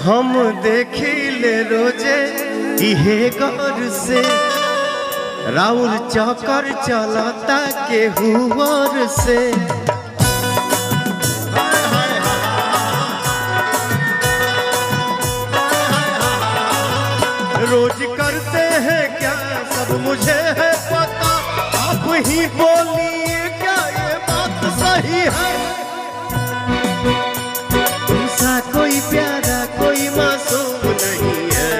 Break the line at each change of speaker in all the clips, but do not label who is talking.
हम देखिले रोजे इहे गौर से राउर चक्कर चलता केहू से। रोज करते हैं क्या सब मुझे है पता, आप ही बोलिए क्या ये बात सही है। तुमसा कोई प्यारा कोई मासूम नहीं है,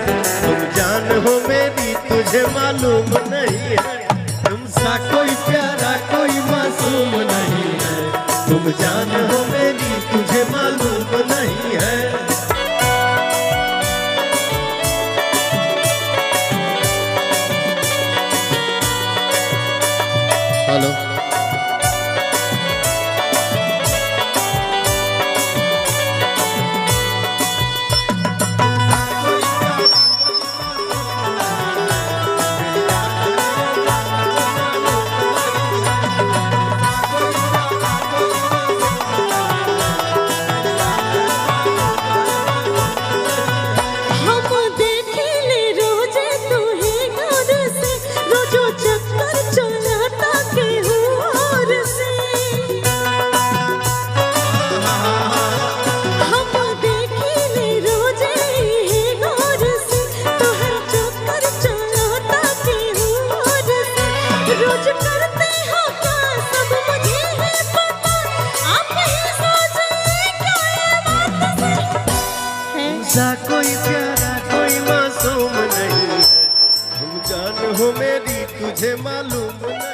तुम जान हो मेरी तुझे मालूम नहीं है। तुमसा कोई प्यारा कोई मासूम नहीं है, तुम जान हो मेरी तुझे मालूम नहीं है। हेलो कोई प्यारा कोई मासूम नहीं है, तुम जान हो मेरी तुझे मालूम नहीं।